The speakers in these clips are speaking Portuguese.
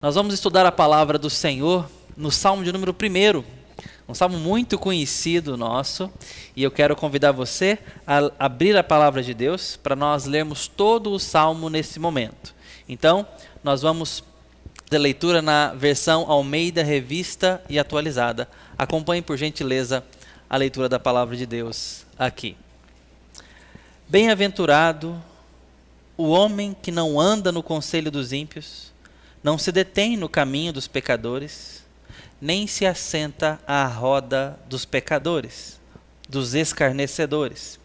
Nós vamos estudar a palavra do Senhor no Salmo de número 1, um salmo muito conhecido nosso, e eu quero convidar você a abrir a palavra de Deus para nós lermos todo o salmo nesse momento. Então, nós vamos fazer leitura na versão Almeida, Revista e Atualizada. Acompanhe, por gentileza, a leitura da palavra de Deus aqui. Bem-aventurado o homem que não anda no conselho dos ímpios, não se detém no caminho dos pecadores, nem se assenta à roda dos pecadores, dos escarnecedores.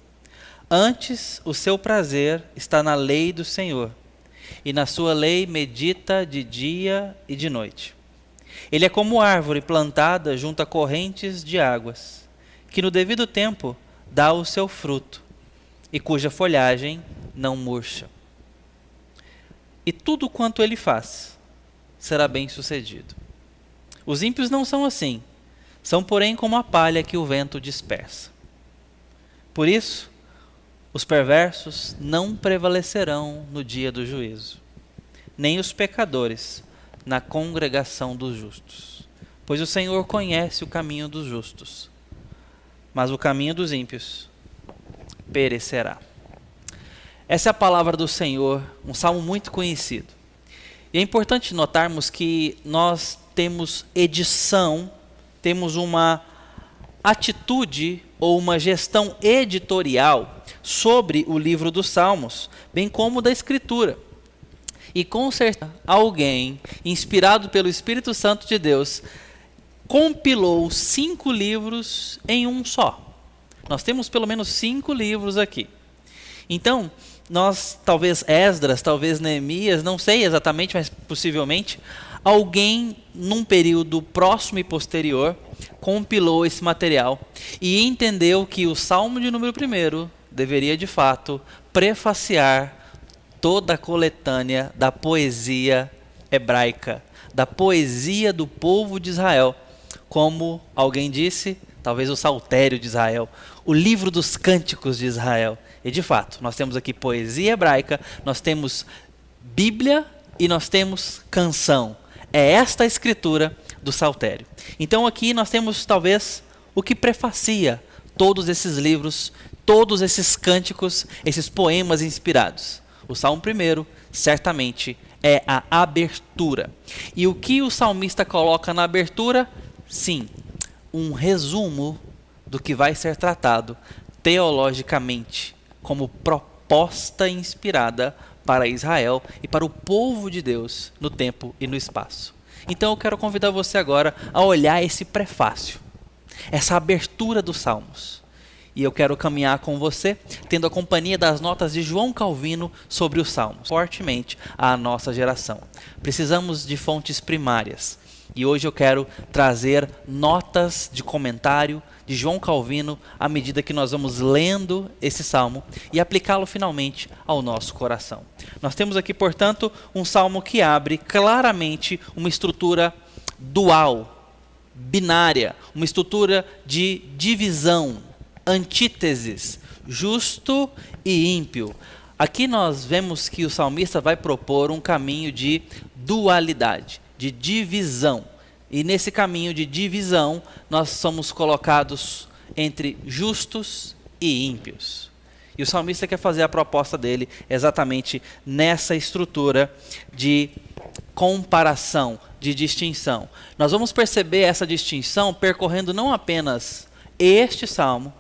Antes, o seu prazer está na lei do Senhor, e na sua lei medita de dia e de noite. Ele é como árvore plantada junto a correntes de águas, que no devido tempo dá o seu fruto, e cuja folhagem não murcha. E tudo quanto ele faz será bem sucedido. Os ímpios não são assim, são porém como a palha que o vento dispersa. Por isso, os perversos não prevalecerão no dia do juízo, nem os pecadores na congregação dos justos. Pois o Senhor conhece o caminho dos justos, mas o caminho dos ímpios perecerá. Essa é a palavra do Senhor, um salmo muito conhecido. E é importante notarmos que nós temos edição, temos uma atitude ou uma gestão editorial sobre o livro dos Salmos, bem como da Escritura. E com certeza alguém, inspirado pelo Espírito Santo de Deus, compilou 5 livros em um só. Nós temos pelo menos 5 livros aqui. Então, nós, talvez Esdras, talvez Neemias, não sei exatamente, mas possivelmente, alguém num período próximo e posterior compilou esse material e entendeu que o Salmo de número 1 deveria de fato prefaciar toda a coletânea da poesia hebraica, da poesia do povo de Israel, como alguém disse, talvez o Saltério de Israel, o livro dos cânticos de Israel. E de fato, nós temos aqui poesia hebraica, nós temos Bíblia e nós temos canção. É esta a escritura do Saltério. Então aqui nós temos talvez o que prefacia todos esses livros, todos esses cânticos, esses poemas inspirados. O Salmo 1 certamente é a abertura. E o que o salmista coloca na abertura? Sim, um resumo do que vai ser tratado teologicamente como proposta inspirada para Israel e para o povo de Deus no tempo e no espaço. Então eu quero convidar você agora a olhar esse prefácio, essa abertura dos Salmos. E eu quero caminhar com você, tendo a companhia das notas de João Calvino sobre os Salmos, fortemente à nossa geração. Precisamos de fontes primárias. E hoje eu quero trazer notas de comentário de João Calvino à medida que nós vamos lendo esse salmo e aplicá-lo finalmente ao nosso coração. Nós temos aqui, portanto, um salmo que abre claramente uma estrutura dual, binária, uma estrutura de divisão, antíteses, justo e ímpio. Aqui nós vemos que o salmista vai propor um caminho de dualidade, de divisão. E nesse caminho de divisão, nós somos colocados entre justos e ímpios. E o salmista quer fazer a proposta dele exatamente nessa estrutura de comparação, de distinção. Nós vamos perceber essa distinção percorrendo não apenas este salmo,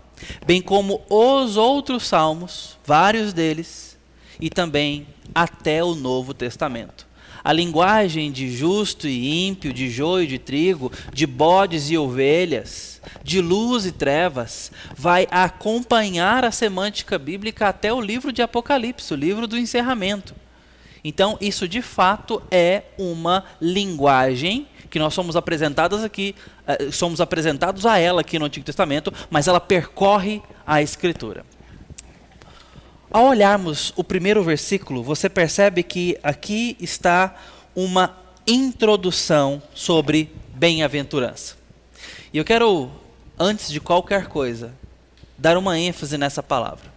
bem como os outros salmos, vários deles, e também até o Novo Testamento. A linguagem de justo e ímpio, de joio e de trigo, de bodes e ovelhas, de luz e trevas, vai acompanhar a semântica bíblica até o livro de Apocalipse, o livro do encerramento. Então, isso de fato é uma linguagem que nós somos apresentados a ela aqui no Antigo Testamento, mas ela percorre a Escritura. Ao olharmos o primeiro versículo, você percebe que aqui está uma introdução sobre bem-aventurança. E eu quero, antes de qualquer coisa, dar uma ênfase nessa palavra.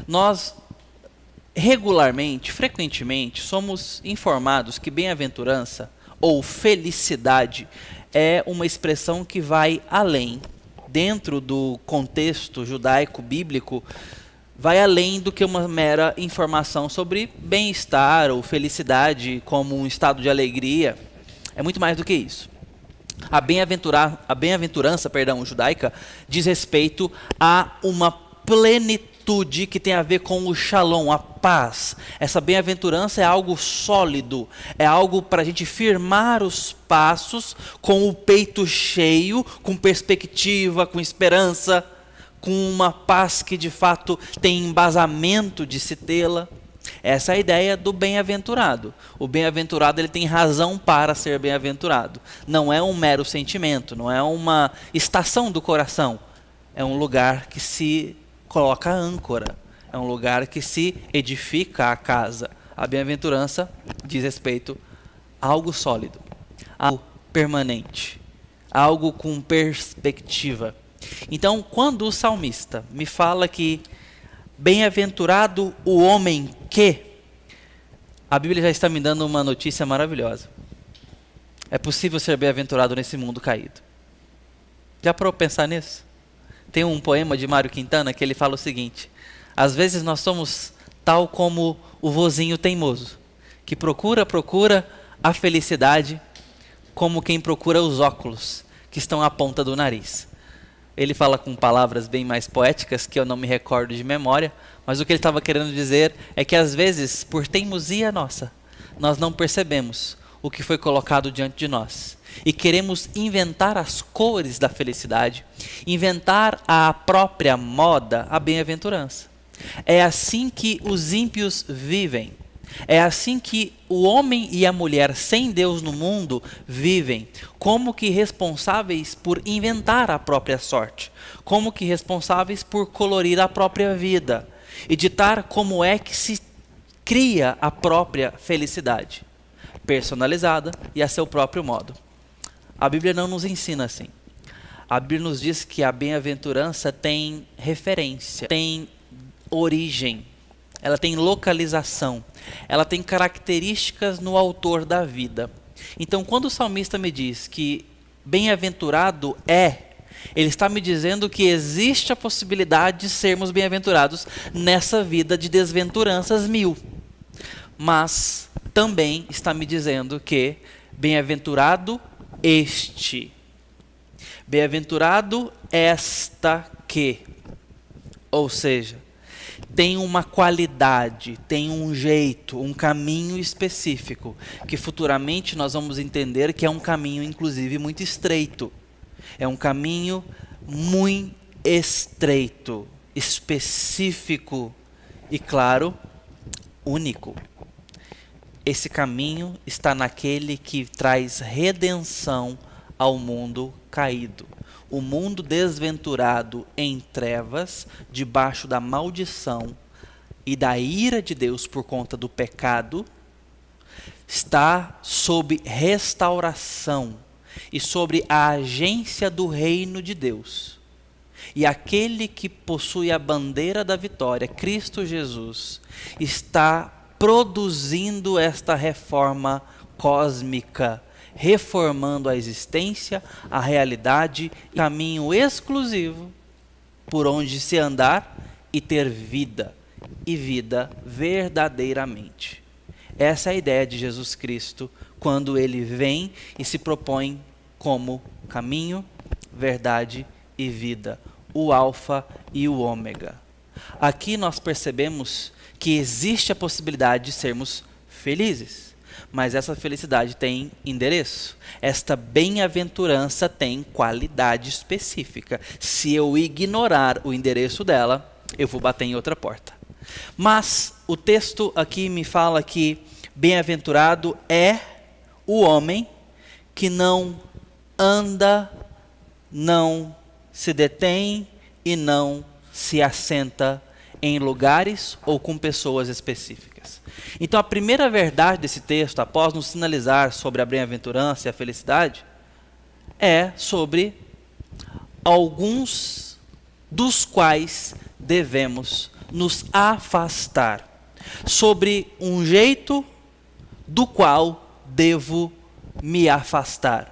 Nós regularmente, frequentemente, somos informados que bem-aventurança ou felicidade é uma expressão que vai além, dentro do contexto judaico-bíblico, vai além do que uma mera informação sobre bem-estar ou felicidade como um estado de alegria. É muito mais do que isso. A bem-aventurança, judaica diz respeito a uma plenitude que tem a ver com o shalom, a paz. Essa bem-aventurança é algo sólido, é algo para a gente firmar os passos com o peito cheio, com perspectiva, com esperança, com uma paz que de fato tem embasamento de se tê-la. Essa é a ideia do bem-aventurado. O bem-aventurado ele tem razão para ser bem-aventurado. Não é um mero sentimento, não é uma estação do coração. É um lugar que se coloca âncora. É um lugar que se edifica a casa. A bem-aventurança diz respeito a algo sólido, algo permanente, algo com perspectiva. Então, quando o salmista me fala que bem-aventurado o homem que, a Bíblia já está me dando uma notícia maravilhosa. É possível ser bem-aventurado nesse mundo caído. Já parou para pensar nisso? Tem um poema de Mário Quintana que ele fala o seguinte: às vezes nós somos tal como o vozinho teimoso, que procura a felicidade como quem procura os óculos que estão à ponta do nariz. Ele fala com palavras bem mais poéticas, que eu não me recordo de memória, mas o que ele estava querendo dizer é que às vezes, por teimosia nossa, nós não percebemos o que foi colocado diante de nós. E queremos inventar as cores da felicidade, inventar a própria moda, a bem-aventurança. É assim que os ímpios vivem. É assim que o homem e a mulher sem Deus no mundo vivem, como que responsáveis por inventar a própria sorte, como que responsáveis por colorir a própria vida e ditar como é que se cria a própria felicidade, personalizada e a seu próprio modo. A Bíblia não nos ensina assim. A Bíblia nos diz que a bem-aventurança tem referência, tem origem. Ela tem localização, ela tem características no autor da vida. Então, quando o salmista me diz que bem-aventurado ele está me dizendo que existe a possibilidade de sermos bem-aventurados nessa vida de desventuranças mil. Mas também está me dizendo que bem-aventurado este, bem-aventurado esta que, ou seja, tem uma qualidade, tem um jeito, um caminho específico, que futuramente nós vamos entender que é um caminho, inclusive, muito estreito. É um caminho muito estreito, específico e, claro, único. Esse caminho está naquele que traz redenção ao mundo caído. O mundo desventurado em trevas, debaixo da maldição e da ira de Deus por conta do pecado, está sob restauração e sobre a agência do reino de Deus. E aquele que possui a bandeira da vitória, Cristo Jesus, está produzindo esta reforma cósmica, reformando a existência, a realidade, caminho exclusivo por onde se andar e ter vida, e vida verdadeiramente. Essa é a ideia de Jesus Cristo quando ele vem e se propõe como caminho, verdade e vida, o alfa e o ômega. Aqui nós percebemos que existe a possibilidade de sermos felizes. Mas essa felicidade tem endereço. Esta bem-aventurança tem qualidade específica. Se eu ignorar o endereço dela, eu vou bater em outra porta. Mas o texto aqui me fala que bem-aventurado é o homem que não anda, não se detém e não se assenta em lugares ou com pessoas específicas. Então a primeira verdade desse texto, após nos sinalizar sobre a bem-aventurança e a felicidade, é sobre alguns dos quais devemos nos afastar, sobre um jeito do qual devo me afastar.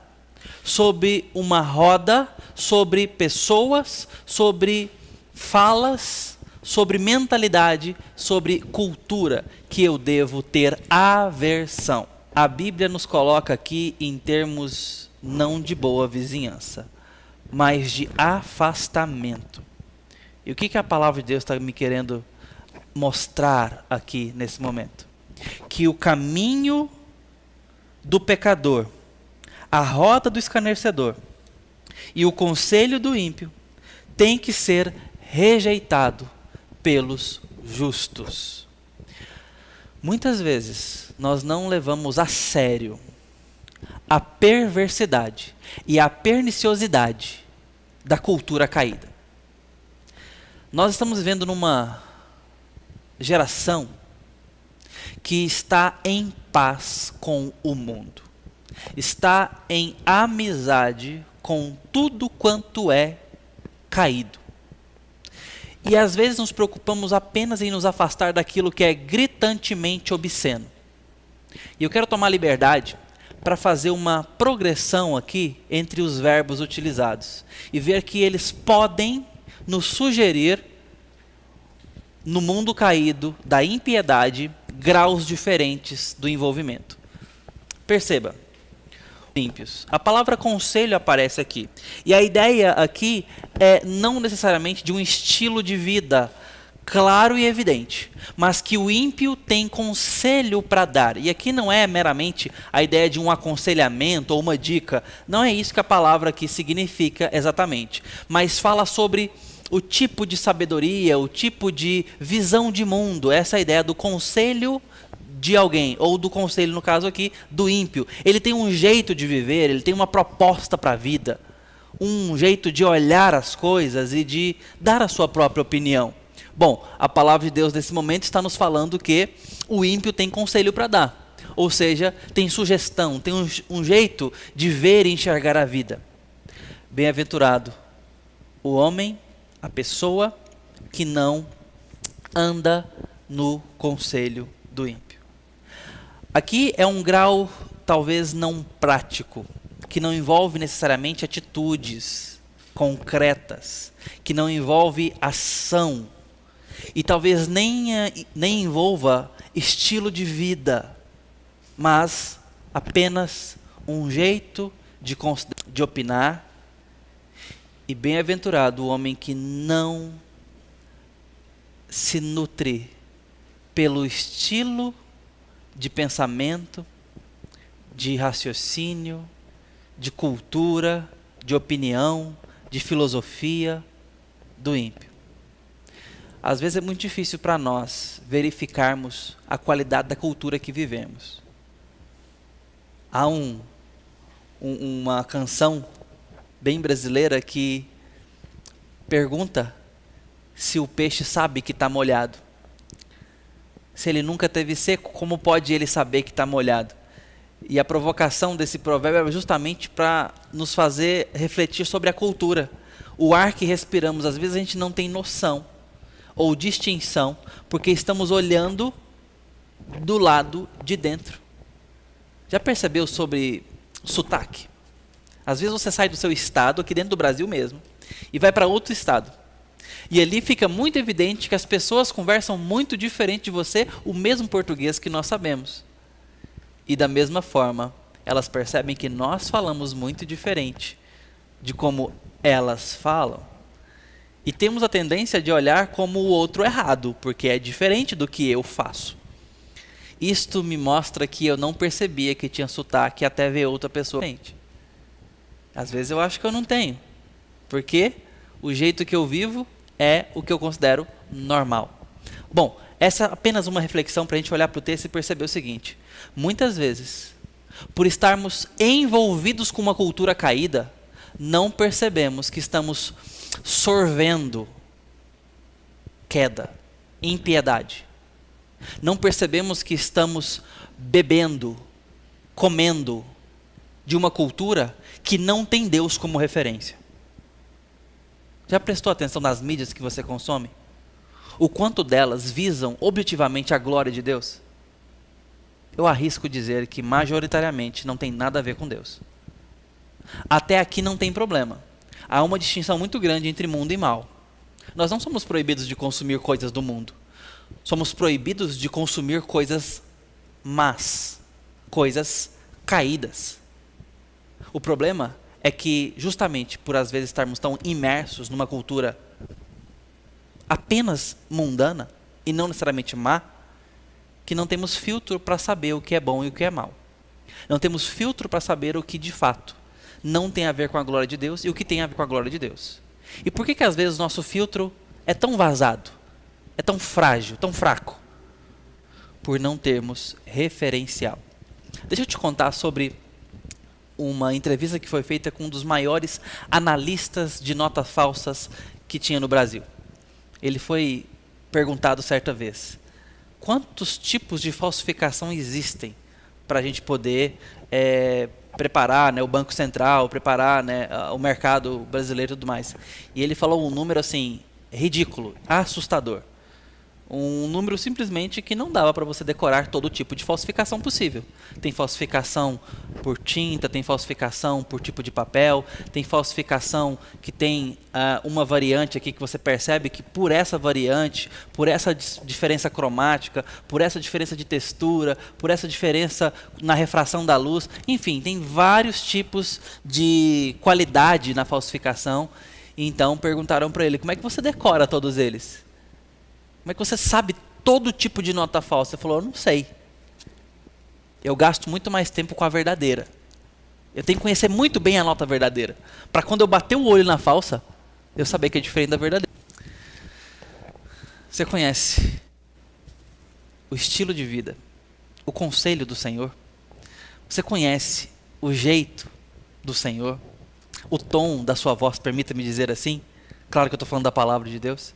Sobre uma roda, sobre pessoas, sobre falas, sobre mentalidade, sobre cultura que eu devo ter aversão. A Bíblia nos coloca aqui em termos não de boa vizinhança, mas de afastamento. E o que a palavra de Deus está me querendo mostrar aqui nesse momento? Que o caminho do pecador, a roda do escarnecedor e o conselho do ímpio tem que ser rejeitado pelos justos. Muitas vezes nós não levamos a sério a perversidade e a perniciosidade da cultura caída. Nós estamos vivendo numa geração que está em paz com o mundo. Está em amizade com tudo quanto é caído. E às vezes nos preocupamos apenas em nos afastar daquilo que é gritantemente obsceno. E eu quero tomar liberdade para fazer uma progressão aqui entre os verbos utilizados e ver que eles podem nos sugerir, no mundo caído da impiedade, graus diferentes do envolvimento. Perceba, ímpios. A palavra conselho aparece aqui. E a ideia aqui é não necessariamente de um estilo de vida claro e evidente, mas que o ímpio tem conselho para dar. E aqui não é meramente a ideia de um aconselhamento ou uma dica. Não é isso que a palavra aqui significa exatamente. Mas fala sobre o tipo de sabedoria, o tipo de visão de mundo. Essa é a ideia do conselho de alguém, ou do conselho, no caso aqui, do ímpio. Ele tem um jeito de viver, ele tem uma proposta para a vida, um jeito de olhar as coisas e de dar a sua própria opinião. Bom, a palavra de Deus nesse momento está nos falando que o ímpio tem conselho para dar, ou seja, tem sugestão, tem um jeito de ver e enxergar a vida. Bem-aventurado o homem, a pessoa que não anda no conselho do ímpio. Aqui é um grau talvez não prático, que não envolve necessariamente atitudes concretas, que não envolve ação, e talvez nem envolva estilo de vida, mas apenas um jeito de opinar. E bem-aventurado o homem que não se nutre pelo estilo de pensamento, de raciocínio, de cultura, de opinião, de filosofia do ímpio. Às vezes é muito difícil para nós verificarmos a qualidade da cultura que vivemos. Há uma canção bem brasileira que pergunta se o peixe sabe que está molhado. Se ele nunca teve seco, como pode ele saber que está molhado? E a provocação desse provérbio é justamente para nos fazer refletir sobre a cultura. O ar que respiramos, às vezes a gente não tem noção ou distinção, porque estamos olhando do lado de dentro. Já percebeu sobre sotaque? Às vezes você sai do seu estado, aqui dentro do Brasil mesmo, e vai para outro estado. E ali fica muito evidente que as pessoas conversam muito diferente de você, o mesmo português que nós sabemos. E da mesma forma, elas percebem que nós falamos muito diferente de como elas falam. E temos a tendência de olhar como o outro errado, porque é diferente do que eu faço. Isto me mostra que eu não percebia que tinha sotaque até ver outra pessoa diferente. Às vezes eu acho que eu não tenho, porque o jeito que eu vivo é o que eu considero normal. Bom, essa é apenas uma reflexão para a gente olhar para o texto e perceber o seguinte. Muitas vezes, por estarmos envolvidos com uma cultura caída, não percebemos que estamos sorvendo queda, impiedade. Não percebemos que estamos bebendo, comendo de uma cultura que não tem Deus como referência. Já prestou atenção nas mídias que você consome? O quanto delas visam objetivamente a glória de Deus? eu arrisco dizer que majoritariamente não tem nada a ver com Deus. Até aqui não tem problema. Há uma distinção muito grande entre mundo e mal. Nós não somos proibidos de consumir coisas do mundo. Somos proibidos de consumir coisas más, coisas caídas. O problema é que, justamente por às vezes estarmos tão imersos numa cultura apenas mundana e não necessariamente má, que não temos filtro para saber o que é bom e o que é mal. Não temos filtro para saber o que de fato não tem a ver com a glória de Deus e o que tem a ver com a glória de Deus. E por que às vezes o nosso filtro é tão vazado, é tão frágil, tão fraco? Por não termos referencial. Deixa eu te contar sobre uma entrevista que foi feita com um dos maiores analistas de notas falsas que tinha no Brasil. Ele foi perguntado certa vez: quantos tipos de falsificação existem para a gente poder preparar, né, o Banco Central, preparar, né, o mercado brasileiro e tudo mais? E ele falou um número assim, ridículo, assustador. Um número simplesmente que não dava para você decorar todo tipo de falsificação possível. Tem falsificação por tinta, tem falsificação por tipo de papel, tem falsificação que tem uma variante aqui que você percebe que por essa variante, por essa diferença cromática, por essa diferença de textura, por essa diferença na refração da luz, enfim, tem vários tipos de qualidade na falsificação. Então perguntaram para ele: como é que você decora todos eles? Como é que você sabe todo tipo de nota falsa? Ele falou: eu não sei. Eu gasto muito mais tempo com a verdadeira. Eu tenho que conhecer muito bem a nota verdadeira, para quando eu bater o olho na falsa, eu saber que é diferente da verdadeira. Você conhece o estilo de vida, o conselho do Senhor? Você conhece o jeito do Senhor? O tom da sua voz, permita-me dizer assim? Claro que eu estou falando da palavra de Deus.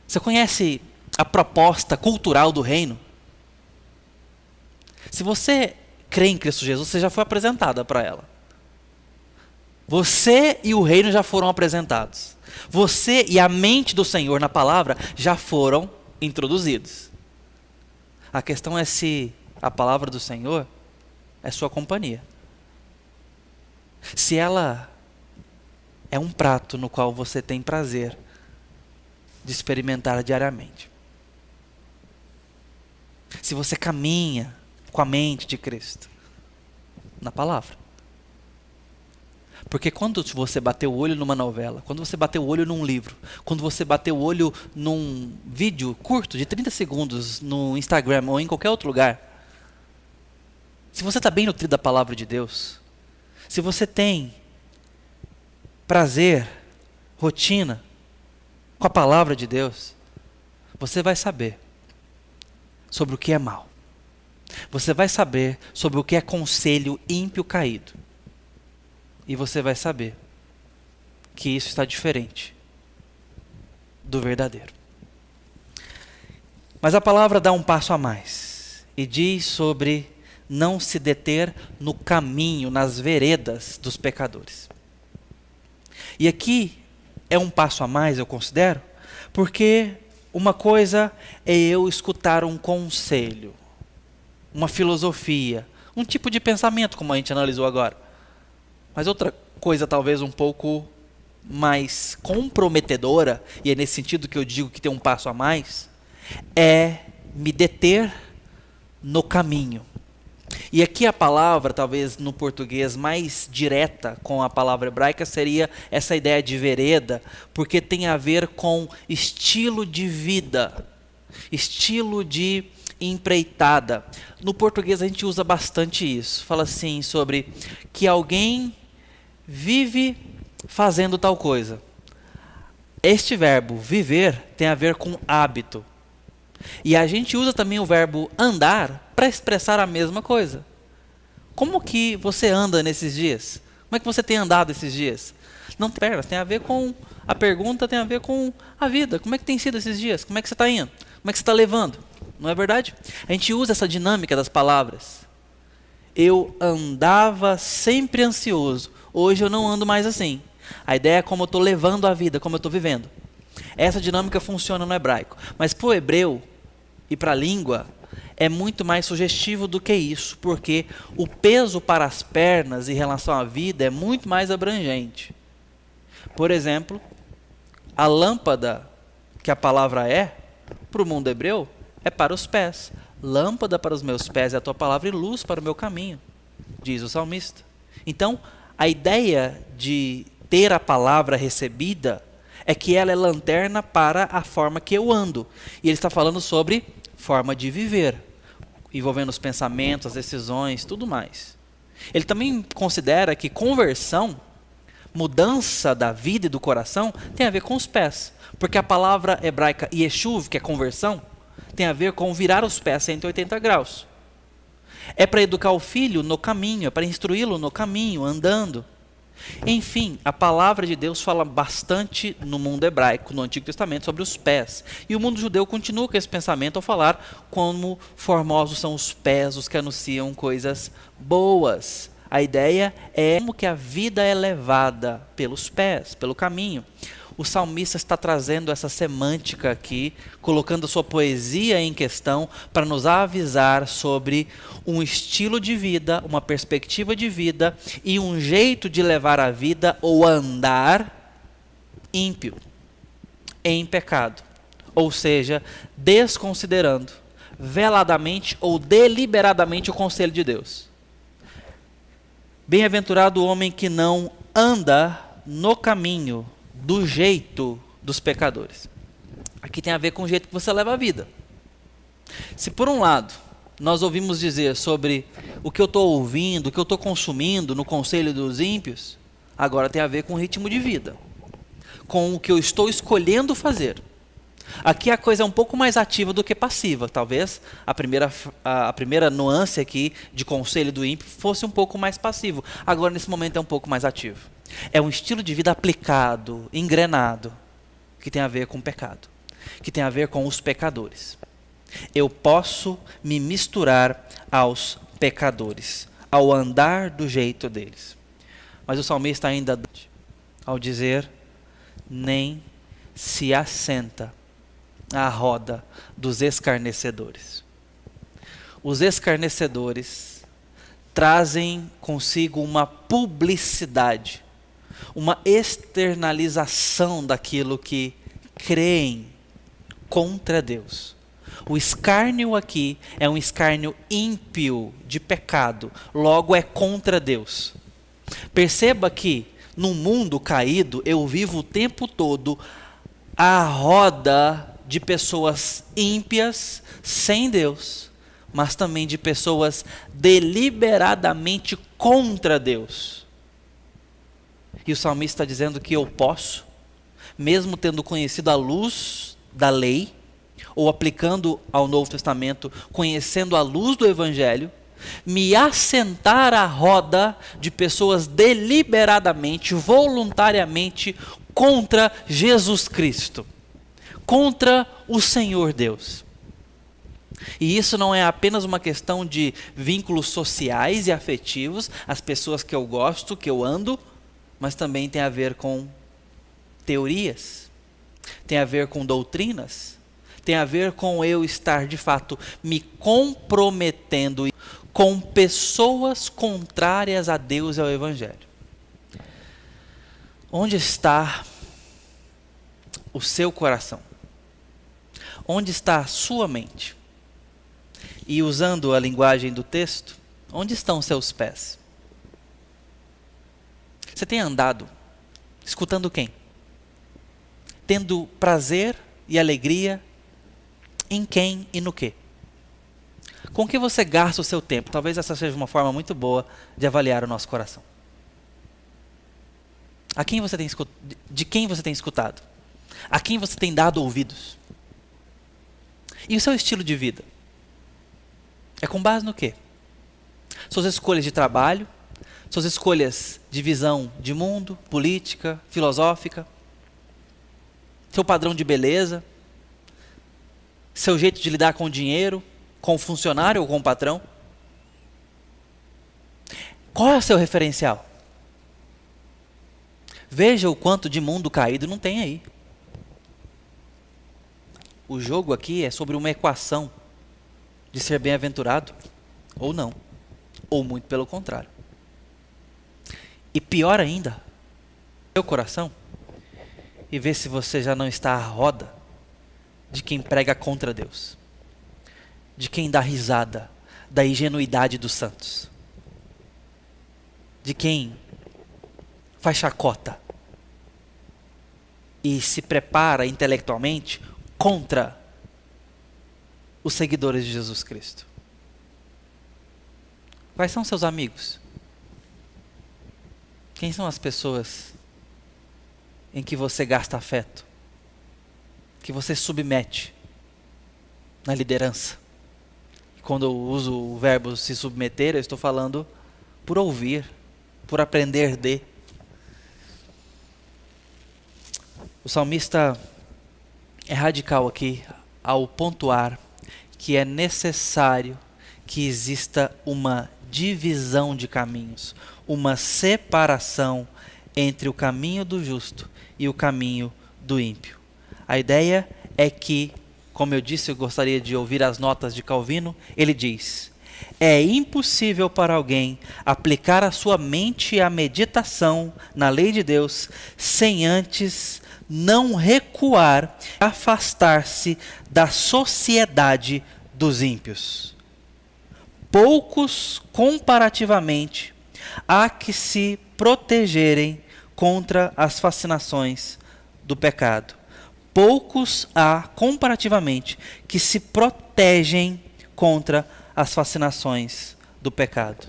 Você conhece a proposta cultural do reino? Se você crê em Cristo Jesus, você já foi apresentada para ela. Você e o reino já foram apresentados. Você e a mente do Senhor na palavra já foram introduzidos. A questão é se a palavra do Senhor é sua companhia. Se ela é um prato no qual você tem prazer de experimentar diariamente. Se você caminha com a mente de Cristo na palavra. Porque quando você bater o olho numa novela, quando você bater o olho num livro, quando você bater o olho num vídeo curto de 30 segundos no Instagram ou em qualquer outro lugar, se você está bem nutrido da palavra de Deus, se você tem prazer, rotina com a palavra de Deus, você vai saber sobre o que é mal. Você vai saber sobre o que é conselho ímpio caído. E você vai saber que isso está diferente do verdadeiro. Mas a palavra dá um passo a mais e diz sobre não se deter no caminho, nas veredas dos pecadores. E aqui é um passo a mais, eu considero, porque uma coisa é eu escutar um conselho, uma filosofia, um tipo de pensamento, como a gente analisou agora. Mas outra coisa, talvez um pouco mais comprometedora, e é nesse sentido que eu digo que tem um passo a mais, é me deter no caminho. E aqui a palavra, talvez no português mais direta com a palavra hebraica, seria essa ideia de vereda, porque tem a ver com estilo de vida, estilo de empreitada. No português a gente usa bastante isso. Fala assim sobre que alguém vive fazendo tal coisa. Este verbo viver tem a ver com hábito. E a gente usa também o verbo andar para expressar a mesma coisa. Como que você anda nesses dias? Como é que você tem andado esses dias? Não tem pernas, tem a ver com a pergunta, tem a ver com a vida. Como é que tem sido esses dias? Como é que você está indo? Como é que você está levando? Não é verdade? A gente usa essa dinâmica das palavras. Eu andava sempre ansioso. Hoje eu não ando mais assim. A ideia é como eu estou levando a vida, como eu estou vivendo. Essa dinâmica funciona no hebraico. Mas para o hebreu e para a língua, é muito mais sugestivo do que isso, porque o peso para as pernas em relação à vida é muito mais abrangente. Por exemplo, a lâmpada que a palavra é, para o mundo hebreu, é para os pés. Lâmpada para os meus pés é a tua palavra e luz para o meu caminho, diz o salmista. Então, a ideia de ter a palavra recebida é que ela é lanterna para a forma que eu ando. E ele está falando sobre forma de viver, envolvendo os pensamentos, as decisões, tudo mais. Ele também considera que conversão, mudança da vida e do coração, tem a ver com os pés. Porque a palavra hebraica yeshuv, que é conversão, tem a ver com virar os pés 180 graus. É para educar o filho no caminho, é para instruí-lo no caminho, andando. Enfim, a palavra de Deus fala bastante no mundo hebraico, no Antigo Testamento, sobre os pés. E o mundo judeu continua com esse pensamento ao falar como formosos são os pés, os que anunciam coisas boas. A ideia é como que a vida é levada pelos pés, pelo caminho. O salmista está trazendo essa semântica aqui, colocando sua poesia em questão para nos avisar sobre um estilo de vida, uma perspectiva de vida e um jeito de levar a vida ou andar ímpio, em pecado. Ou seja, desconsiderando veladamente ou deliberadamente o conselho de Deus. Bem-aventurado o homem que não anda no caminho do jeito dos pecadores. Aqui tem a ver com o jeito que você leva a vida. Se por um lado, nós ouvimos dizer sobre o que eu estou ouvindo, o que eu estou consumindo no conselho dos ímpios, agora tem a ver com o ritmo de vida, com o que eu estou escolhendo fazer. Aqui a coisa é um pouco mais ativa do que passiva. Talvez a primeira nuance aqui de conselho do ímpio fosse um pouco mais passivo. Agora, nesse momento, é um pouco mais ativo. É um estilo de vida aplicado, engrenado, que tem a ver com o pecado, que tem a ver com os pecadores. Eu posso me misturar aos pecadores, ao andar do jeito deles. Mas o salmista ainda, ao dizer, nem se assenta à roda dos escarnecedores. Os escarnecedores trazem consigo uma publicidade, uma externalização daquilo que creem contra Deus. O escárnio aqui é um escárnio ímpio de pecado, logo é contra Deus. Perceba que no mundo caído eu vivo o tempo todo à roda de pessoas ímpias, sem Deus, mas também de pessoas deliberadamente contra Deus. E o salmista está dizendo que eu posso, mesmo tendo conhecido a luz da lei, ou aplicando ao Novo Testamento, conhecendo a luz do Evangelho, me assentar à roda de pessoas deliberadamente, voluntariamente contra Jesus Cristo, contra o Senhor Deus. E isso não é apenas uma questão de vínculos sociais e afetivos, as pessoas que eu gosto, que eu ando, mas também tem a ver com teorias, tem a ver com doutrinas, tem a ver com eu estar de fato me comprometendo com pessoas contrárias a Deus e ao Evangelho. Onde está o seu coração? Onde está a sua mente? E usando a linguagem do texto, onde estão os seus pés? Você tem andado escutando quem? Tendo prazer e alegria em quem e no quê? Com que você gasta o seu tempo? Talvez essa seja uma forma muito boa de avaliar o nosso coração. A quem você tem de quem você tem escutado? A quem você tem dado ouvidos? E o seu estilo de vida? É com base no quê? Suas escolhas de trabalho, suas escolhas de visão de mundo, política, filosófica, seu padrão de beleza, seu jeito de lidar com o dinheiro, com o funcionário ou com o patrão? Qual é o seu referencial? Veja o quanto de mundo caído não tem aí. O jogo aqui é sobre uma equação de ser bem-aventurado, ou não, ou muito pelo contrário. E pior ainda, seu coração, e ver se você já não está à roda de quem prega contra Deus, de quem dá risada da ingenuidade dos santos, de quem faz chacota e se prepara intelectualmente contra os seguidores de Jesus Cristo. Quais são seus amigos? Quem são as pessoas em que você gasta afeto? Que você submete na liderança? E quando eu uso o verbo se submeter, eu estou falando por ouvir, por aprender de. O salmista é radical aqui ao pontuar que é necessário que exista uma divisão de caminhos, uma separação entre o caminho do justo e o caminho do ímpio. A ideia é que, como eu disse, eu gostaria de ouvir as notas de Calvino. Ele diz: é impossível para alguém aplicar a sua mente à meditação na lei de Deus sem antes não recuar, afastar-se da sociedade dos ímpios. Poucos, comparativamente, há que se protegerem contra as fascinações do pecado. Poucos há, comparativamente, que se protegem contra as fascinações do pecado.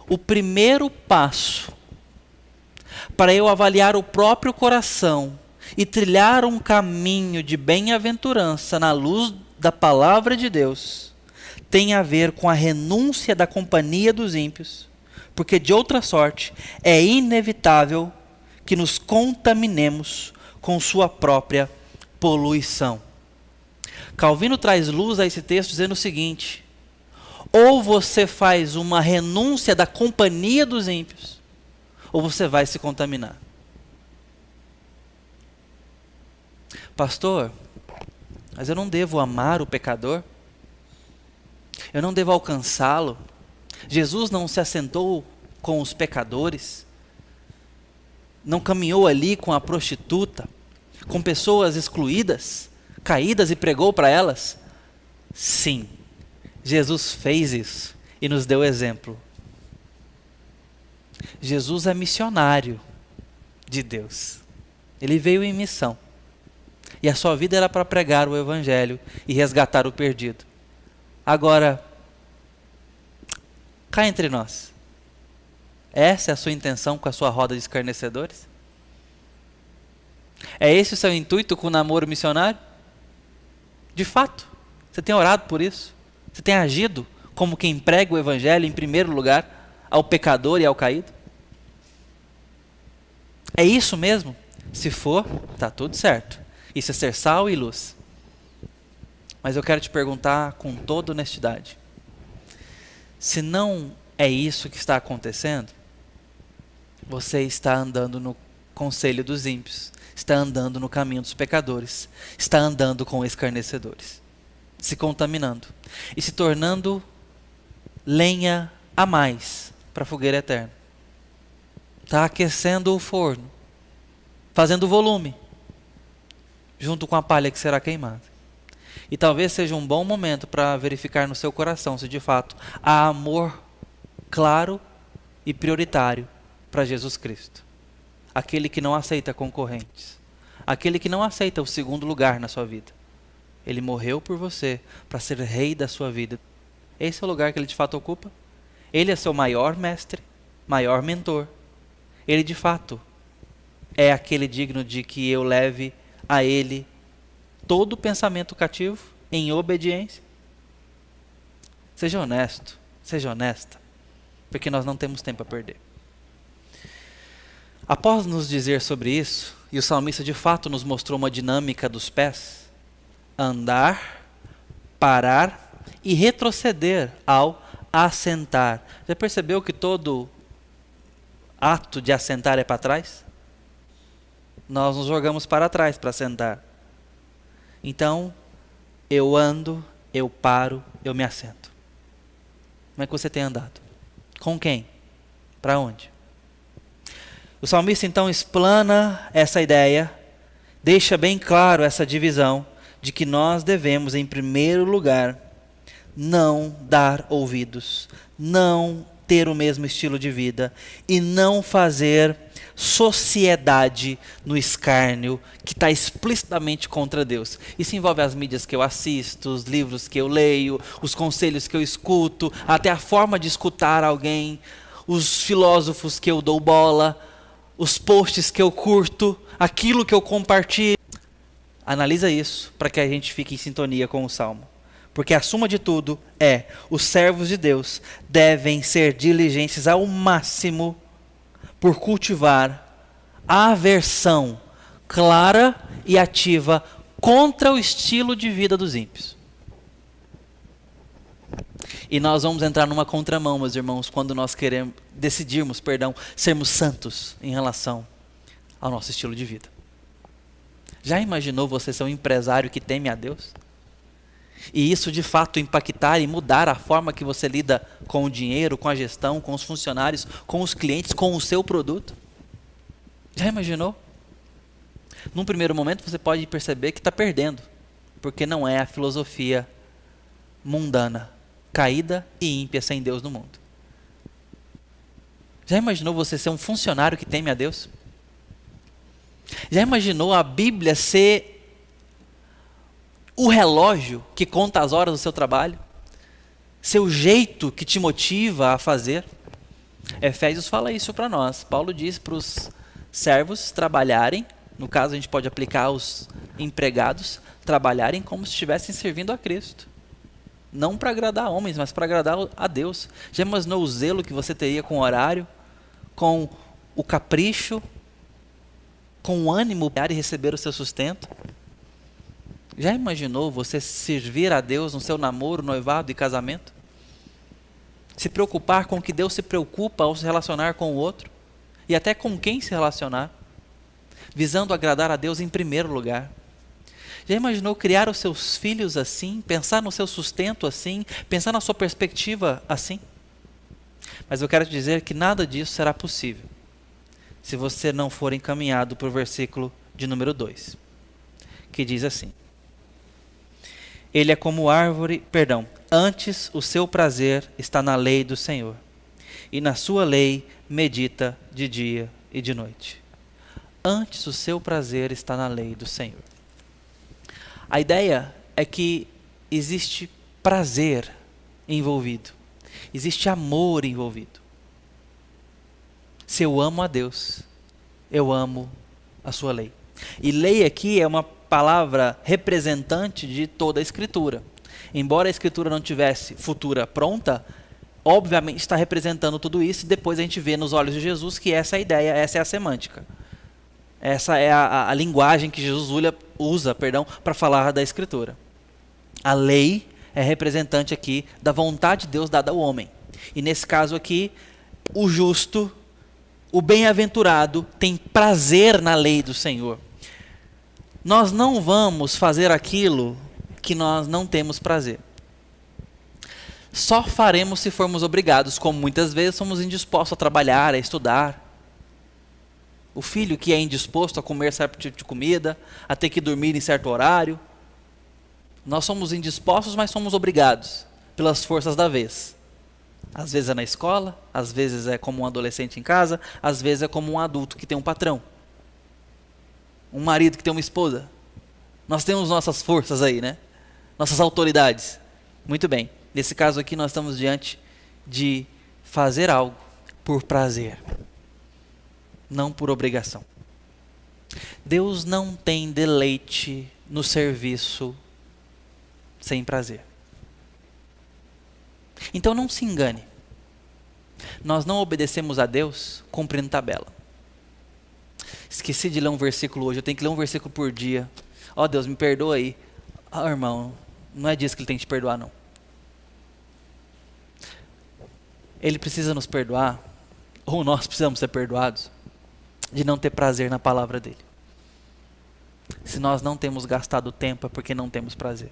O primeiro passo para eu avaliar o próprio coração e trilhar um caminho de bem-aventurança na luz da palavra de Deus tem a ver com a renúncia da companhia dos ímpios, porque de outra sorte é inevitável que nos contaminemos com sua própria poluição. Calvino traz luz a esse texto dizendo o seguinte: ou você faz uma renúncia da companhia dos ímpios, ou você vai se contaminar. Pastor, mas eu não devo amar o pecador? Eu não devo alcançá-lo? Jesus não se assentou com os pecadores? Não caminhou ali com a prostituta, com pessoas excluídas, caídas e pregou para elas? Sim, Jesus fez isso e nos deu exemplo. Jesus é missionário de Deus. Ele veio em missão. E a sua vida era para pregar o evangelho e resgatar o perdido. Agora, cá entre nós, essa é a sua intenção com a sua roda de escarnecedores? É esse o seu intuito com o namoro missionário? De fato, você tem orado por isso? Você tem agido como quem prega o evangelho em primeiro lugar ao pecador e ao caído? É isso mesmo? Se for, está tudo certo. Isso é ser sal e luz. Mas eu quero te perguntar com toda honestidade: se não é isso que está acontecendo, você está andando no conselho dos ímpios, está andando no caminho dos pecadores, está andando com escarnecedores, se contaminando e se tornando lenha a mais para a fogueira eterna. Está aquecendo o forno, fazendo volume, junto com a palha que será queimada. E talvez seja um bom momento para verificar no seu coração se de fato há amor claro e prioritário para Jesus Cristo. Aquele que não aceita concorrentes. Aquele que não aceita o segundo lugar na sua vida. Ele morreu por você para ser rei da sua vida. Esse é o lugar que ele de fato ocupa. Ele é seu maior mestre, maior mentor. Ele de fato é aquele digno de que eu leve a ele todo pensamento cativo em obediência. Seja honesto, seja honesta, porque nós não temos tempo a perder. Após nos dizer sobre isso, e o salmista de fato nos mostrou uma dinâmica dos pés: andar, parar e retroceder ao assentar. Já percebeu que todo ato de assentar é para trás? Nós nos jogamos para trás para sentar. Então, eu ando, eu paro, eu me assento. Como é que você tem andado? Com quem? Para onde? O salmista então explana essa ideia, deixa bem claro essa divisão de que nós devemos, em primeiro lugar, não dar ouvidos, não ter o mesmo estilo de vida e não fazer sociedade no escárnio que está explicitamente contra Deus. Isso envolve as mídias que eu assisto, os livros que eu leio, os conselhos que eu escuto, até a forma de escutar alguém, os filósofos que eu dou bola, os posts que eu curto, aquilo que eu compartilho. Analisa isso para que a gente fique em sintonia com o Salmo. Porque a suma de tudo é, os servos de Deus devem ser diligentes ao máximo por cultivar a aversão clara e ativa contra o estilo de vida dos ímpios. E nós vamos entrar numa contramão, meus irmãos, quando nós decidirmos, sermos santos em relação ao nosso estilo de vida. Já imaginou você ser um empresário que teme a Deus? E isso de fato impactar e mudar a forma que você lida com o dinheiro, com a gestão, com os funcionários, com os clientes, com o seu produto? Já imaginou? Num primeiro momento você pode perceber que está perdendo, porque não é a filosofia mundana, caída e ímpia sem Deus no mundo. Já imaginou você ser um funcionário que teme a Deus? Já imaginou a Bíblia ser o relógio que conta as horas do seu trabalho? Seu jeito que te motiva a fazer? Efésios fala isso para nós. Paulo diz para os servos trabalharem, no caso a gente pode aplicar aos empregados, trabalharem como se estivessem servindo a Cristo. Não para agradar homens, mas para agradar a Deus. Já imaginou o zelo que você teria com o horário, com o capricho, com o ânimo para receber o seu sustento? Já imaginou você servir a Deus no seu namoro, noivado e casamento? Se preocupar com o que Deus se preocupa ao se relacionar com o outro? E até com quem se relacionar? Visando agradar a Deus em primeiro lugar. Já imaginou criar os seus filhos assim? Pensar no seu sustento assim? Pensar na sua perspectiva assim? Mas eu quero te dizer que nada disso será possível se você não for encaminhado para o versículo de número 2, que diz assim: Ele é como antes o seu prazer está na lei do Senhor, e na sua lei medita de dia e de noite. Antes o seu prazer está na lei do Senhor. A ideia é que existe prazer envolvido, existe amor envolvido. Se eu amo a Deus, eu amo a sua lei. E lei aqui é uma palavra representante de toda a Escritura. Embora a Escritura não tivesse futura pronta, obviamente está representando tudo isso, e depois a gente vê nos olhos de Jesus que essa é a ideia, essa é a semântica. Essa é a linguagem que Jesus usa para falar da Escritura. A lei é representante aqui da vontade de Deus dada ao homem. E nesse caso aqui, o justo, o bem-aventurado, tem prazer na lei do Senhor. Nós não vamos fazer aquilo que nós não temos prazer. Só faremos se formos obrigados, como muitas vezes somos indispostos a trabalhar, a estudar. O filho que é indisposto a comer certo tipo de comida, a ter que dormir em certo horário. Nós somos indispostos, mas somos obrigados pelas forças da vez. Às vezes é na escola, às vezes é como um adolescente em casa, às vezes é como um adulto que tem um patrão. Um marido que tem uma esposa. Nós temos nossas forças aí, né? Nossas autoridades. Muito bem. Nesse caso aqui nós estamos diante de fazer algo por prazer, não por obrigação. Deus não tem deleite no serviço sem prazer. Então não se engane. Nós não obedecemos a Deus cumprindo tabela. Esqueci de ler um versículo hoje, eu tenho que ler um versículo por dia. Ó Deus, me perdoa aí. Irmão, não é disso que Ele tem que te perdoar, não. Ele precisa nos perdoar, ou nós precisamos ser perdoados, de não ter prazer na palavra dEle. Se nós não temos gastado tempo é porque não temos prazer.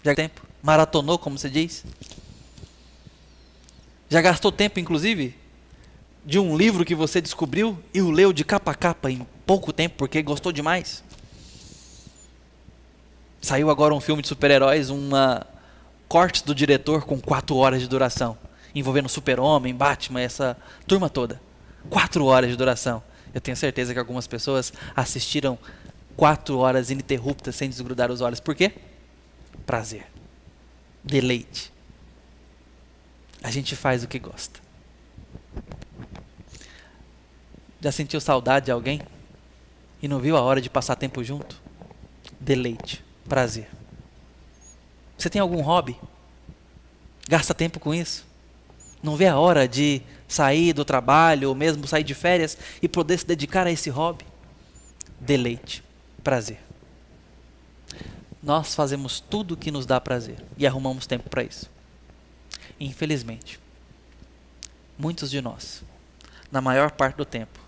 Já tempo? Maratonou, como se diz? Já gastou tempo, inclusive, de um livro que você descobriu e o leu de capa a capa em pouco tempo, porque gostou demais? Saiu agora um filme de super-heróis, corte do diretor com 4 horas de duração, envolvendo Super-Homem, Batman, essa turma toda. 4 horas de duração. Eu tenho certeza que algumas pessoas assistiram 4 horas ininterruptas sem desgrudar os olhos. Por quê? Prazer. Deleite. A gente faz o que gosta. Já sentiu saudade de alguém? E não viu a hora de passar tempo junto? Deleite. Prazer. Você tem algum hobby? Gasta tempo com isso? Não vê a hora de sair do trabalho ou mesmo sair de férias e poder se dedicar a esse hobby? Deleite. Prazer. Nós fazemos tudo o que nos dá prazer e arrumamos tempo para isso. Infelizmente, muitos de nós, na maior parte do tempo,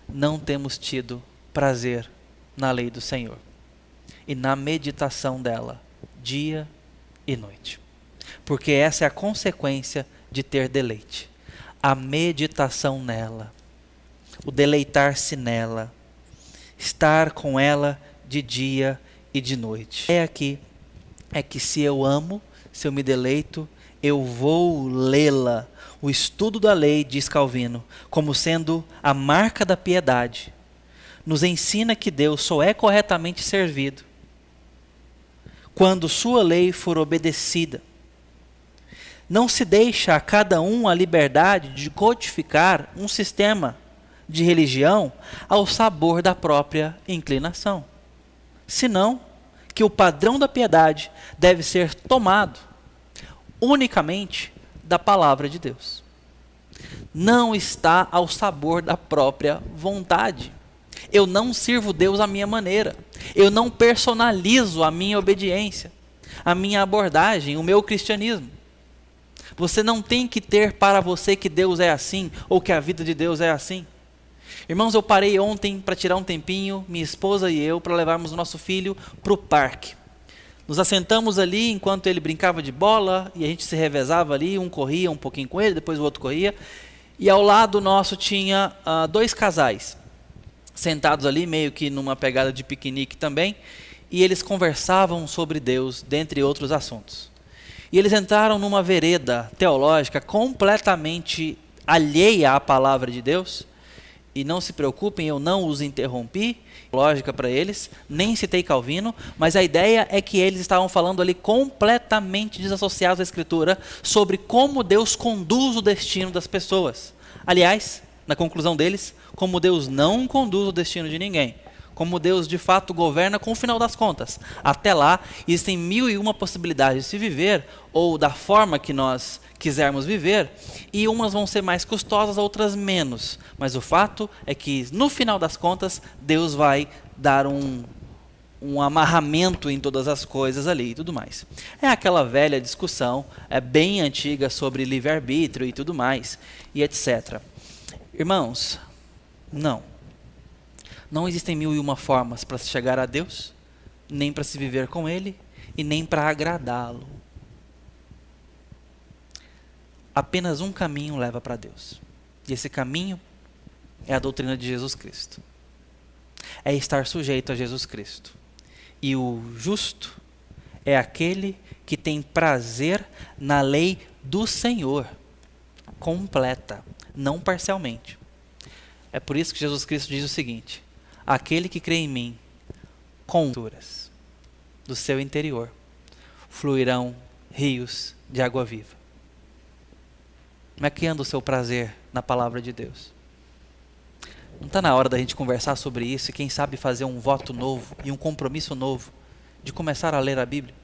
não temos tido prazer na lei do Senhor e na meditação dela, dia e noite. Porque essa é a consequência de ter deleite. A meditação nela, o deleitar-se nela, estar com ela de dia e de noite. Aqui é que se eu amo, se eu me deleito, eu vou lê-la. O estudo da lei, diz Calvino, como sendo a marca da piedade, nos ensina que Deus só é corretamente servido quando sua lei for obedecida. Não se deixa a cada um a liberdade de codificar um sistema de religião ao sabor da própria inclinação, senão que o padrão da piedade deve ser tomado unicamente da palavra de Deus. Não está ao sabor da própria vontade. Eu não sirvo Deus à minha maneira. Eu não personalizo a minha obediência, a minha abordagem, o meu cristianismo. Você não tem que ter para você que Deus é assim, ou que a vida de Deus é assim. Irmãos, eu parei ontem para tirar um tempinho, minha esposa e eu, para levarmos o nosso filho para o parque. Nos assentamos ali enquanto ele brincava de bola, e a gente se revezava ali, um corria um pouquinho com ele, depois o outro corria. E ao lado nosso tinha 2 casais, sentados ali, meio que numa pegada de piquenique também, e eles conversavam sobre Deus, dentre outros assuntos. E eles entraram numa vereda teológica completamente alheia à palavra de Deus. E não se preocupem, eu não os interrompi, lógica para eles, nem citei Calvino, mas a ideia é que eles estavam falando ali completamente desassociados da Escritura sobre como Deus conduz o destino das pessoas. Aliás, na conclusão deles, como Deus não conduz o destino de ninguém. Como Deus de fato governa com o final das contas. Até lá, existem 1001 possibilidades de se viver, ou da forma que nós quisermos viver, e umas vão ser mais custosas, outras menos. Mas o fato é que, no final das contas, Deus vai dar um amarramento em todas as coisas ali e tudo mais. É aquela velha discussão, é bem antiga, sobre livre-arbítrio e tudo mais, e etc. Irmãos, não existem 1001 formas para se chegar a Deus, nem para se viver com Ele, e nem para agradá-lo. Apenas um caminho leva para Deus. E esse caminho é a doutrina de Jesus Cristo. É estar sujeito a Jesus Cristo. E o justo é aquele que tem prazer na lei do Senhor, completa, não parcialmente. É por isso que Jesus Cristo diz o seguinte: aquele que crê em mim, com culturas do seu interior fluirão rios de água viva. Como é que anda o seu prazer na palavra de Deus? Não está na hora da gente conversar sobre isso e quem sabe fazer um voto novo e um compromisso novo de começar a ler a Bíblia?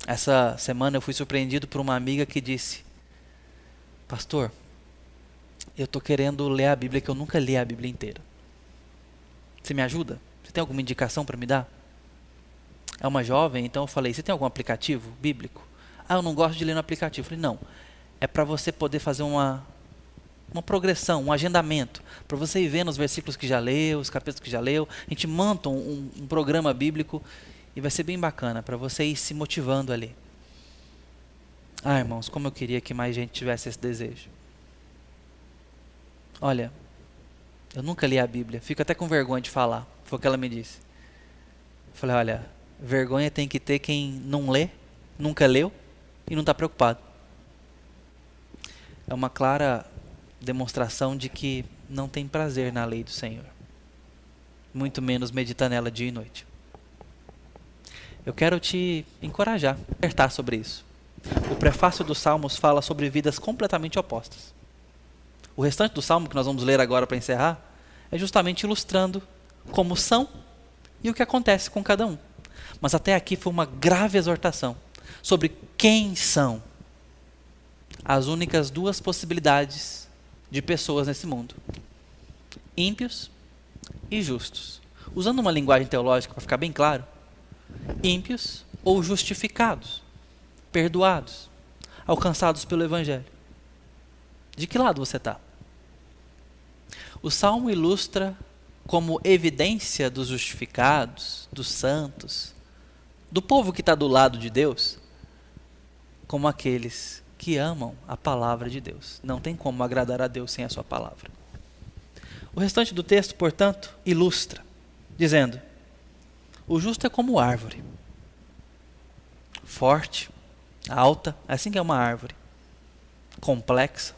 Essa semana eu fui surpreendido por uma amiga que disse: pastor, eu estou querendo ler a Bíblia, que eu nunca li a Bíblia inteira. Você me ajuda? Você tem alguma indicação para me dar? É uma jovem, então eu falei: você tem algum aplicativo bíblico? Eu não gosto de ler no aplicativo. Eu falei: não, é para você poder fazer uma progressão, um agendamento, para você ir vendo os versículos que já leu, os capítulos que já leu. A gente monta um programa bíblico E vai ser bem bacana para você ir se motivando ali. Ah, irmãos, como eu queria que mais gente tivesse esse desejo. Olha, eu nunca li a Bíblia, fico até com vergonha de falar. Foi o que ela me disse. Eu falei, olha, vergonha tem que ter quem não lê, nunca leu e não está preocupado. É uma clara demonstração de que não tem prazer na lei do Senhor. Muito menos medita nela dia e noite. Eu quero te encorajar, alertar sobre isso. O prefácio dos Salmos fala sobre vidas completamente opostas. O restante do Salmo, que nós vamos ler agora para encerrar, é justamente ilustrando como são e o que acontece com cada um. Mas até aqui foi uma grave exortação sobre quem são as únicas duas possibilidades de pessoas nesse mundo: ímpios e justos. Usando uma linguagem teológica para ficar bem claro, ímpios ou justificados, perdoados, alcançados pelo Evangelho. De que lado você está? O Salmo ilustra como evidência dos justificados, dos santos, do povo que está do lado de Deus, como aqueles que amam a palavra de Deus. Não tem como agradar a Deus sem a sua palavra. O restante do texto, portanto, ilustra, dizendo: o justo é como árvore, forte, alta, assim que é uma árvore, complexa,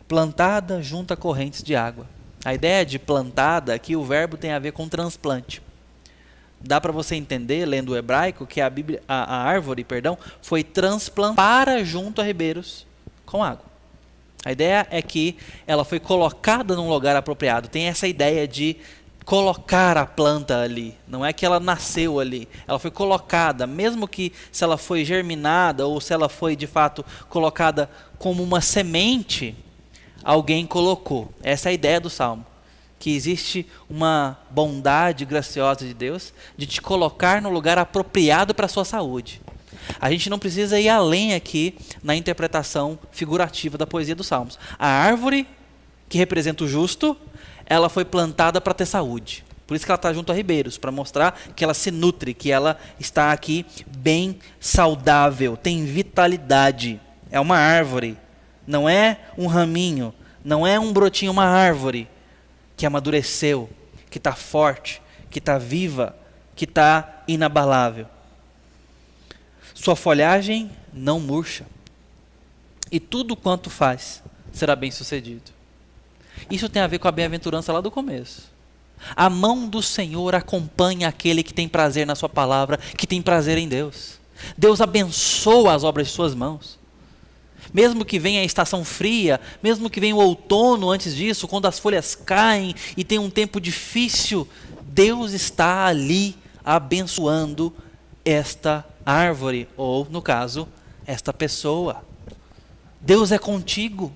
plantada junto a correntes de água. A ideia de plantada aqui, o verbo tem a ver com transplante. Dá para você entender, lendo o hebraico, que a árvore foi transplantada junto a ribeiros com água. A ideia é que ela foi colocada num lugar apropriado. Tem essa ideia de colocar a planta ali. Não é que ela nasceu ali. Ela foi colocada, mesmo que se ela foi germinada ou se ela foi de fato colocada como uma semente, alguém colocou. Essa é a ideia do Salmo. Que existe uma bondade graciosa de Deus de te colocar no lugar apropriado para a sua saúde. A gente não precisa ir além aqui na interpretação figurativa da poesia dos Salmos. A árvore, que representa o justo, ela foi plantada para ter saúde. Por isso que ela está junto a ribeiros, para mostrar que ela se nutre, que ela está aqui bem saudável, tem vitalidade. É uma árvore, não é um raminho, não é um brotinho, uma árvore que amadureceu, que está forte, que está viva, que está inabalável. Sua folhagem não murcha, e tudo quanto faz será bem sucedido. Isso tem a ver com a bem-aventurança lá do começo. A mão do Senhor acompanha aquele que tem prazer na sua palavra, que tem prazer em Deus. Deus abençoa as obras de suas mãos. Mesmo que venha a estação fria, mesmo que venha o outono antes disso, quando as folhas caem e tem um tempo difícil, Deus está ali abençoando esta árvore, ou, no caso, esta pessoa. Deus é contigo,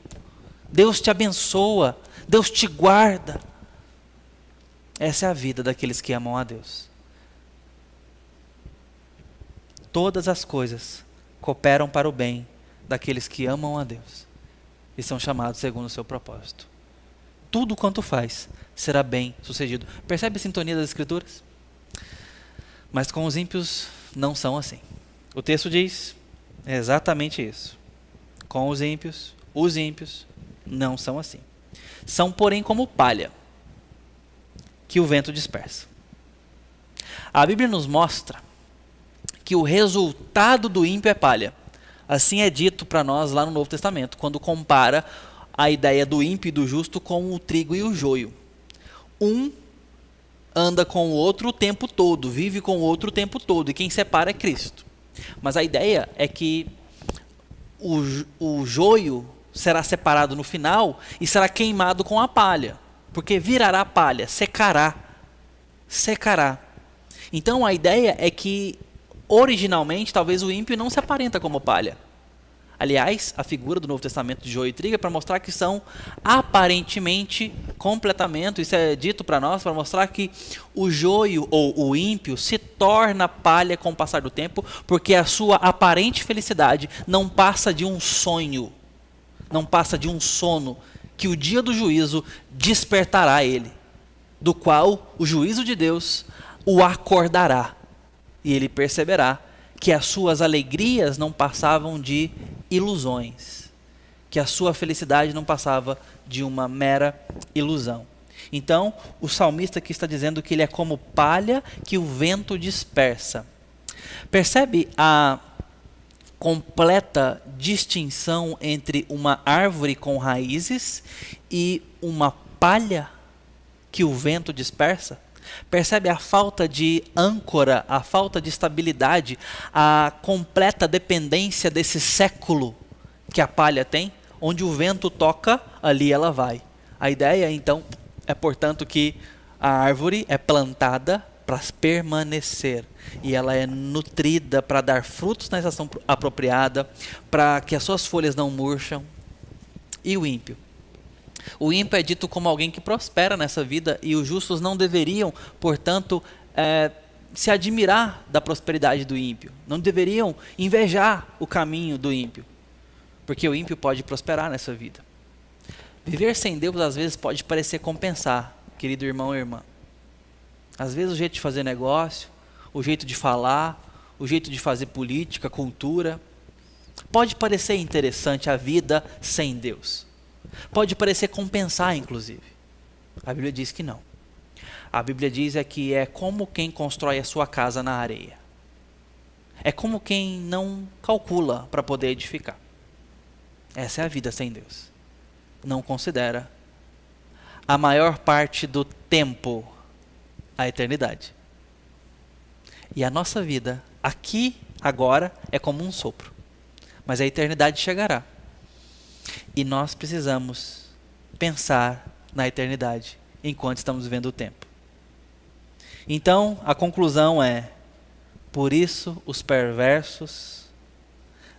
Deus te abençoa, Deus te guarda. Essa é a vida daqueles que amam a Deus. Todas as coisas cooperam para o bem daqueles que amam a Deus e são chamados segundo o seu propósito. Tudo quanto faz será bem sucedido. Percebe a sintonia das Escrituras? Mas com os ímpios não são assim. O texto diz exatamente isso. Com os ímpios não são assim. São, porém, como palha que o vento dispersa. A Bíblia nos mostra que o resultado do ímpio é palha. Assim é dito para nós lá no Novo Testamento, quando compara a ideia do ímpio e do justo com o trigo e o joio. Um anda com o outro o tempo todo, vive com o outro o tempo todo, e quem separa é Cristo. Mas a ideia é que o joio será separado no final e será queimado com a palha, porque virará palha, secará. Então a ideia é que originalmente talvez o ímpio não se aparenta como palha. Aliás, a figura do Novo Testamento de joio e trigo é para mostrar que são aparentemente completamente, isso é dito para nós, para mostrar que o joio ou o ímpio se torna palha com o passar do tempo, porque a sua aparente felicidade não passa de um sonho, não passa de um sono, que o dia do juízo despertará ele, do qual o juízo de Deus o acordará e ele perceberá que as suas alegrias não passavam de ilusões, que a sua felicidade não passava de uma mera ilusão. Então, o salmista aqui está dizendo que ele é como palha que o vento dispersa. Percebe a completa distinção entre uma árvore com raízes e uma palha que o vento dispersa? Percebe a falta de âncora, a falta de estabilidade, a completa dependência desse século que a palha tem? Onde o vento toca, ali ela vai. A ideia, então, é, portanto, que a árvore é plantada para permanecer. E ela é nutrida para dar frutos na estação apropriada, para que as suas folhas não murcham. E o ímpio? O ímpio é dito como alguém que prospera nessa vida, e os justos não deveriam, portanto, se admirar da prosperidade do ímpio. Não deveriam invejar o caminho do ímpio, porque o ímpio pode prosperar nessa vida. Viver sem Deus às vezes pode parecer compensar, querido irmão e irmã. Às vezes o jeito de fazer negócio, o jeito de falar, o jeito de fazer política, cultura, pode parecer interessante a vida sem Deus. Pode parecer compensar, inclusive. A Bíblia diz que não. A Bíblia diz que é como quem constrói a sua casa na areia. É como quem não calcula para poder edificar. Essa é a vida sem Deus. Não considera a maior parte do tempo a eternidade. E a nossa vida, aqui, agora, é como um sopro. Mas a eternidade chegará. E nós precisamos pensar na eternidade enquanto estamos vivendo o tempo. Então, a conclusão é: por isso os perversos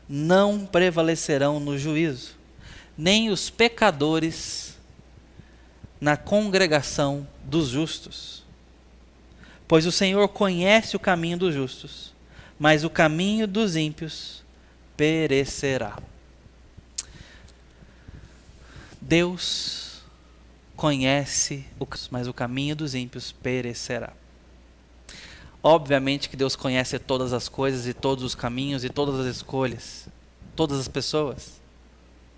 não prevalecerão no juízo, nem os pecadores na congregação dos justos. Pois o Senhor conhece o caminho dos justos, mas o caminho dos ímpios perecerá. Deus conhece, mas o caminho dos ímpios perecerá. Obviamente que Deus conhece todas as coisas e todos os caminhos e todas as escolhas, todas as pessoas.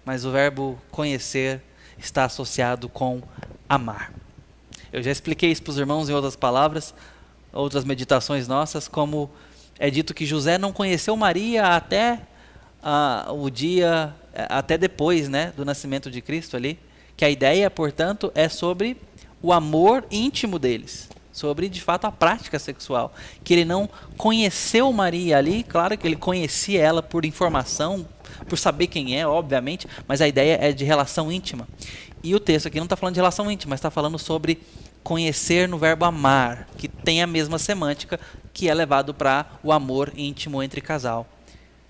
Mas o verbo conhecer está associado com amar. Eu já expliquei isso para os irmãos em outras palavras, outras meditações nossas, como é dito que José não conheceu Maria até o dia, até depois, né, do nascimento de Cristo ali, que a ideia, portanto, é sobre o amor íntimo deles, sobre, de fato, a prática sexual, que ele não conheceu Maria ali, claro que ele conhecia ela por informação, por saber quem é, obviamente, mas a ideia é de relação íntima. E o texto aqui não está falando de relação íntima, mas está falando sobre conhecer no verbo amar, que tem a mesma semântica que é levado para o amor íntimo entre casal.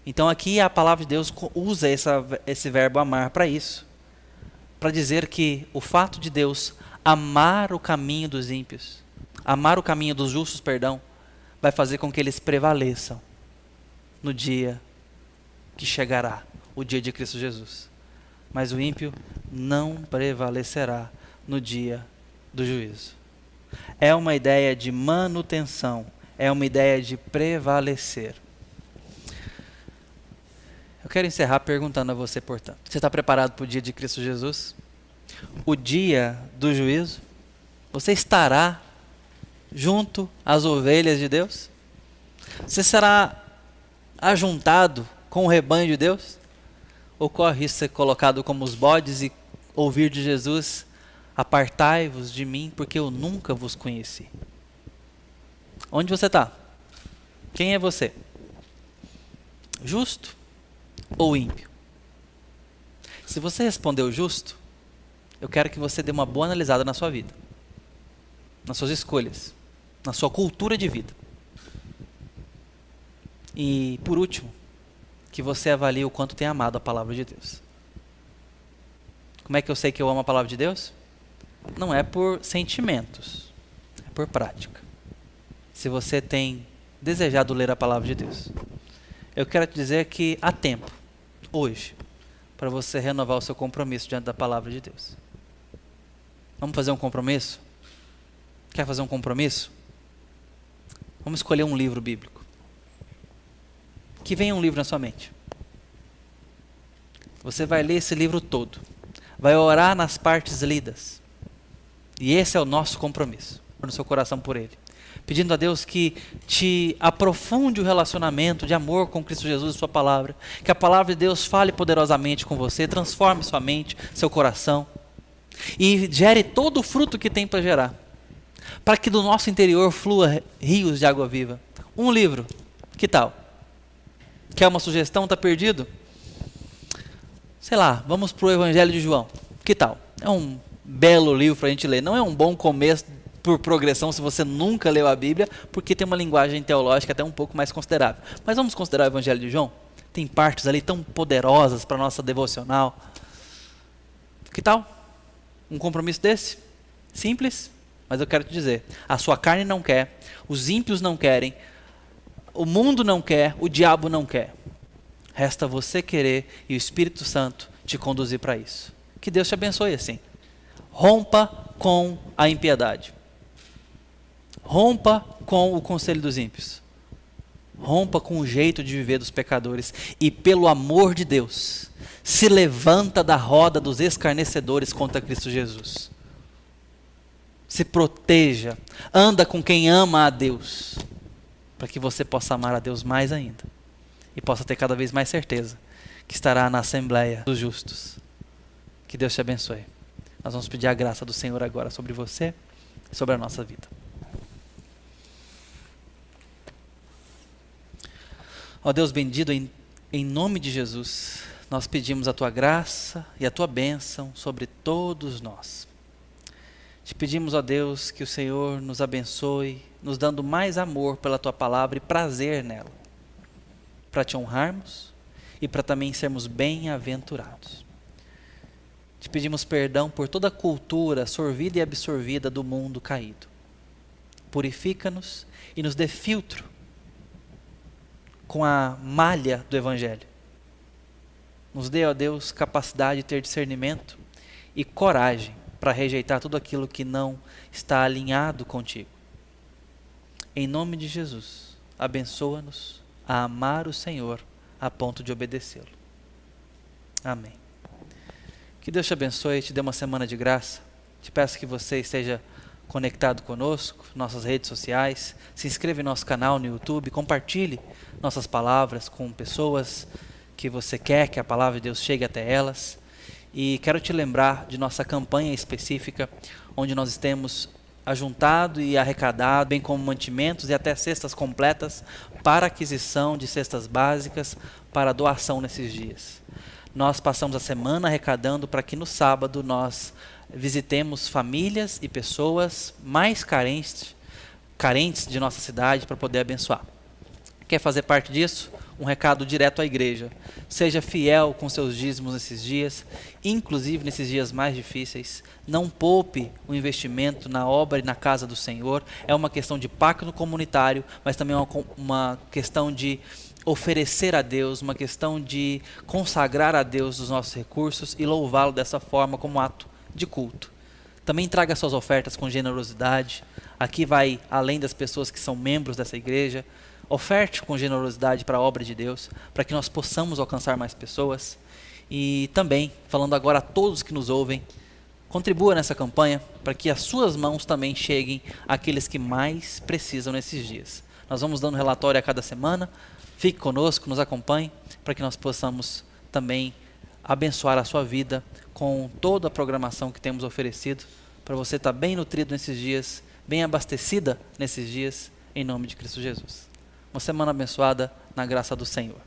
Então aqui a palavra de Deus usa esse verbo amar para isso, para dizer que o fato de Deus amar o caminho dos ímpios, amar o caminho dos justos, perdão, vai fazer com que eles prevaleçam no dia que chegará, o dia de Cristo Jesus. Mas o ímpio não prevalecerá no dia do juízo. É uma ideia de manutenção, é uma ideia de prevalecer. Eu quero encerrar perguntando a você, portanto, você está preparado para o dia de Cristo Jesus? O dia do juízo? Você estará junto às ovelhas de Deus? Você será ajuntado com o rebanho de Deus? Ou corre risco de ser colocado como os bodes e ouvir de Jesus: apartai-vos de mim, porque eu nunca vos conheci? Onde você está? Quem é você? Justo ou ímpio? Se você respondeu justo, eu quero que você dê uma boa analisada na sua vida, nas suas escolhas, na sua cultura de vida. E, por último, que você avalie o quanto tem amado a palavra de Deus. Como é que eu sei que eu amo a palavra de Deus? Não é por sentimentos, é por prática. Se você tem desejado ler a palavra de Deus, eu quero te dizer que há tempo, hoje, para você renovar o seu compromisso diante da palavra de Deus. Vamos fazer um compromisso? Quer fazer um compromisso? Vamos escolher um livro bíblico. Que venha um livro na sua mente. Você vai ler esse livro todo. Vai orar nas partes lidas. E esse é o nosso compromisso, no seu coração por Ele. Pedindo a Deus que te aprofunde o relacionamento de amor com Cristo Jesus e sua palavra. Que a palavra de Deus fale poderosamente com você, transforme sua mente, seu coração. E gere todo o fruto que tem para gerar. Para que do nosso interior flua rios de água viva. Um livro, que tal? Quer uma sugestão? Está perdido? Sei lá, vamos para o Evangelho de João. Que tal? É um belo livro para a gente ler. Não é um bom começo por progressão se você nunca leu a Bíblia, porque tem uma linguagem teológica até um pouco mais considerável. Mas vamos considerar o Evangelho de João? Tem partes ali tão poderosas para a nossa devocional. Que tal? Um compromisso desse? Simples, mas eu quero te dizer. A sua carne não quer, os ímpios não querem, o mundo não quer, o diabo não quer. Resta você querer e o Espírito Santo te conduzir para isso. Que Deus te abençoe assim. Rompa com a impiedade. Rompa com o conselho dos ímpios. Rompa com o jeito de viver dos pecadores. E pelo amor de Deus, se levanta da roda dos escarnecedores contra Cristo Jesus. Se proteja. Anda com quem ama a Deus. Para que você possa amar a Deus mais ainda. E possa ter cada vez mais certeza que estará na Assembleia dos Justos. Que Deus te abençoe. Nós vamos pedir a graça do Senhor agora sobre você e sobre a nossa vida. Ó Deus bendito, em nome de Jesus, nós pedimos a Tua graça e a Tua bênção sobre todos nós. Te pedimos, ó Deus, que o Senhor nos abençoe, nos dando mais amor pela Tua palavra e prazer nela, para Te honrarmos e para também sermos bem-aventurados. Te pedimos perdão por toda a cultura sorvida e absorvida do mundo caído. Purifica-nos e nos dê filtro com a malha do Evangelho. Nos dê, ó Deus, capacidade de ter discernimento e coragem para rejeitar tudo aquilo que não está alinhado contigo. Em nome de Jesus, abençoa-nos a amar o Senhor a ponto de obedecê-lo. Amém. Que Deus te abençoe e te dê uma semana de graça. Te peço que você esteja conectado conosco, nossas redes sociais, se inscreva em nosso canal no YouTube, compartilhe nossas palavras com pessoas que você quer que a palavra de Deus chegue até elas. E quero te lembrar de nossa campanha específica, onde nós temos ajuntado e arrecadado, bem como mantimentos e até cestas completas para aquisição de cestas básicas para doação nesses dias. Nós passamos a semana arrecadando para que no sábado nós visitemos famílias e pessoas mais carentes de nossa cidade para poder abençoar. Quer fazer parte disso? Um recado direto à igreja. Seja fiel com seus dízimos nesses dias, inclusive nesses dias mais difíceis. Não poupe o investimento na obra e na casa do Senhor. É uma questão de pacto comunitário, mas também é uma questão de oferecer a Deus, uma questão de consagrar a Deus os nossos recursos e louvá-lo dessa forma como ato de culto. Também traga suas ofertas com generosidade. Aqui vai além das pessoas que são membros dessa igreja. Oferte com generosidade para a obra de Deus, para que nós possamos alcançar mais pessoas. E também, falando agora a todos que nos ouvem, contribua nessa campanha para que as suas mãos também cheguem àqueles que mais precisam nesses dias. Nós vamos dando relatório a cada semana. Fique conosco, nos acompanhe, para que nós possamos também abençoar a sua vida com toda a programação que temos oferecido, para você estar bem nutrido nesses dias, bem abastecida nesses dias, em nome de Cristo Jesus. Uma semana abençoada na graça do Senhor.